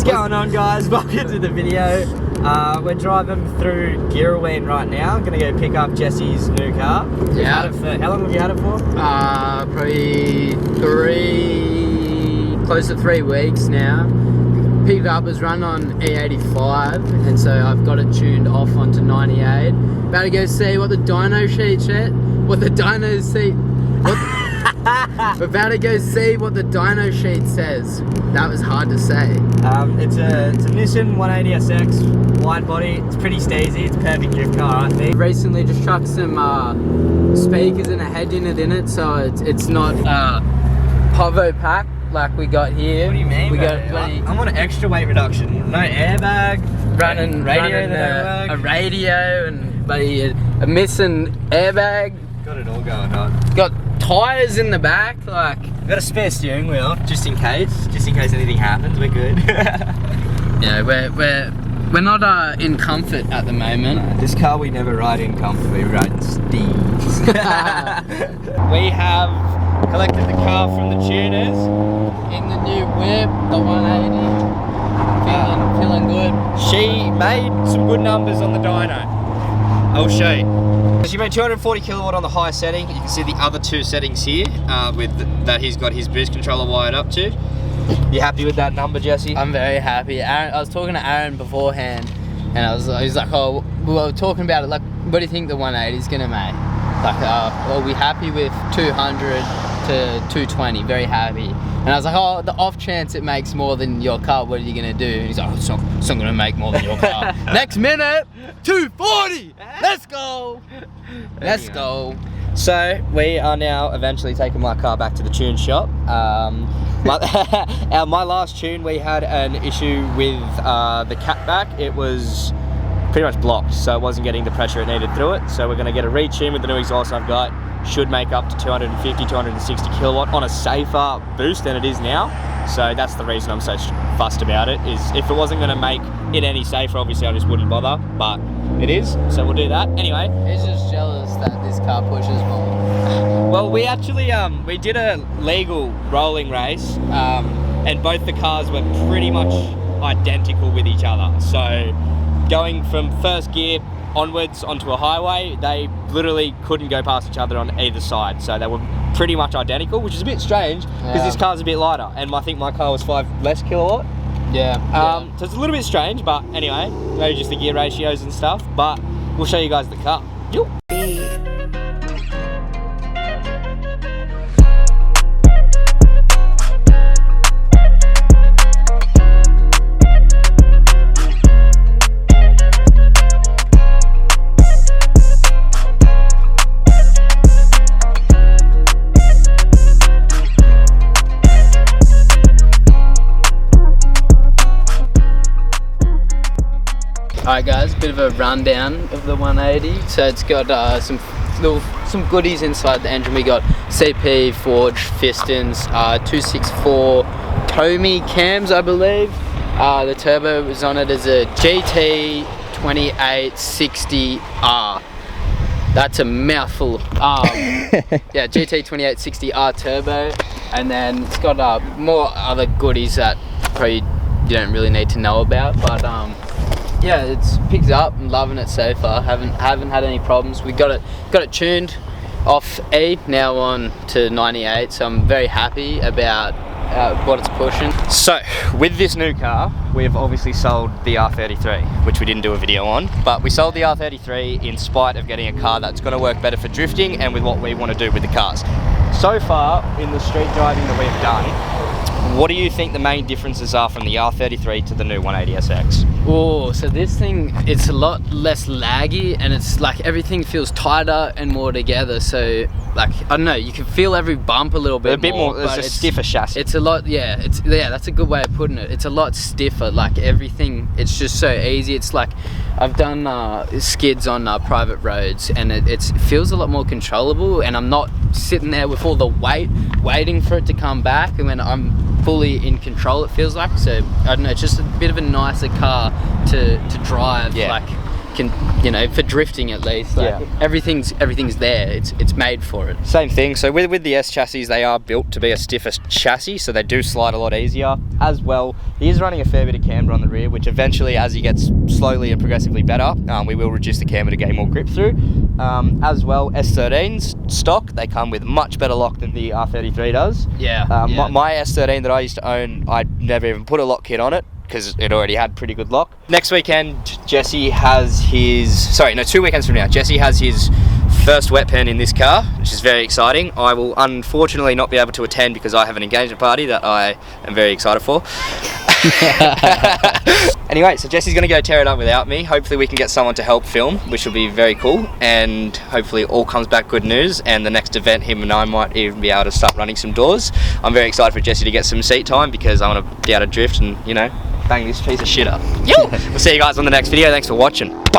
What's going on, guys? Welcome to the video. We're driving through Girraween right now. Gonna go pick up Jesse's new car. Yeah. How long have you had it for? Probably close to 3 weeks now. Picked up, was run on E85, and so I've got it tuned off onto 98. About to go see what the dyno sheet said. We're about to go see what the dyno sheet says. That was hard to say. It's a Nissan 180SX Widebody. It's pretty steezy. It's a perfect drift car, I think. Recently just chucked some speakers and a head unit in it, so it's not Povo pack like we got here. What do you mean? We got I'm on an extra weight reduction. No airbag. running a radio and a missing airbag. Got it all going on. Got tyres in the back, like. We've got a spare steering wheel, just in case anything happens. We're good. Yeah, we're not in comfort at the moment. This car we never ride in comfort, we ride in steeds. We have collected the car from the tuners. In the new whip, the 180. Feeling good. She made some good numbers on the dyno. I'll show you. She made 240 kilowatt on the high setting. You can see the other two settings here that he's got his boost controller wired up to. You happy with that number, Jesse? I'm very happy. Aaron, I was talking to Aaron beforehand, and he's like, oh, we were talking about it, like, what do you think the 180 is gonna make? Like, are we happy with 200 to 220? Very happy. And I was like, oh, the off chance it makes more than your car, what are you gonna do? And he's like, oh, it's not gonna make more than your car. Next minute, 240. Let's go. Let's go. So we are now eventually taking my car back to the tune shop. My last tune, we had an issue with the catback. It was pretty much blocked, so it wasn't getting the pressure it needed through it. So we're going to get a retune with the new exhaust I've got. Should make up to 250, 260 kilowatt on a safer boost than it is now. So that's the reason I'm so fussed about it, is if it wasn't going to make it any safer, obviously I just wouldn't bother, but it is, so we'll do that. Anyway. He's just jealous that this car pushes more. Well, we actually, we did a legal rolling race, and both the cars were pretty much identical with each other. So going from first gear onwards onto a highway, they literally couldn't go past each other on either side. So they were pretty much identical, which is a bit strange because this car's a bit lighter, and I think my car was 5 less kilowatt. Yeah. So it's a little bit strange, but anyway, maybe just the gear ratios and stuff, but we'll show you guys the car. Yo. Alright guys, bit of a rundown of the 180. So it's got some goodies inside the engine. We got CP forged pistons, 264 Tomy cams, I believe. The turbo was on it as a GT2860R. That's a mouthful. Yeah, GT2860R turbo, and then it's got more other goodies that probably you don't really need to know about, but yeah, it's picked up. I'm loving it so far. Haven't had any problems. We got it tuned off E, now on to 98. So I'm very happy about what it's pushing. So with this new car, we've obviously sold the R33, which we didn't do a video on, but we sold the R33 in spite of getting a car that's going to work better for drifting and with what we want to do with the cars. So far in the street driving that we've done, what do you think the main differences are from the R33 to the new 180SX? Oh, so this thing, it's a lot less laggy, and it's like everything feels tighter and more together. So, like, I don't know, you can feel every bump a little bit more. It's a stiffer chassis. It's a lot, yeah, that's a good way of putting it. It's a lot stiffer, like everything, it's just so easy. It's like, I've done skids on private roads, and it feels a lot more controllable, and I'm not sitting there with all the weight, waiting for it to come back, and when I'm fully in control, it feels like. So I don't know, it's just a bit of a nicer car to drive. Yeah. Like you know, for drifting at least. Like, Yeah. everything's there. It's made for it. Same thing. So with the S chassis, they are built to be a stiffer chassis, so they do slide a lot easier. As well, he is running a fair bit of camber on the rear, which eventually, as he gets slowly and progressively better, we will reduce the camber to gain more grip through. As well, S13s stock, they come with much better lock than the R33 does. Yeah. My S13 that I used to own, I never even put a lock kit on it, because it already had pretty good lock. Next weekend, Jesse has his... Sorry, no, 2 weekends from now, Jesse has his first wet pen in this car, which is very exciting. I will unfortunately not be able to attend because I have an engagement party that I am very excited for. Anyway, so Jesse's going to go tear it up without me. Hopefully we can get someone to help film, which will be very cool, and hopefully it all comes back good news, and the next event him and I might even be able to start running some doors. I'm very excited for Jesse to get some seat time because I want to be able to drift and, you know, bang this piece of shit up. Yo! We'll see you guys on the next video. Thanks for watching. Bye!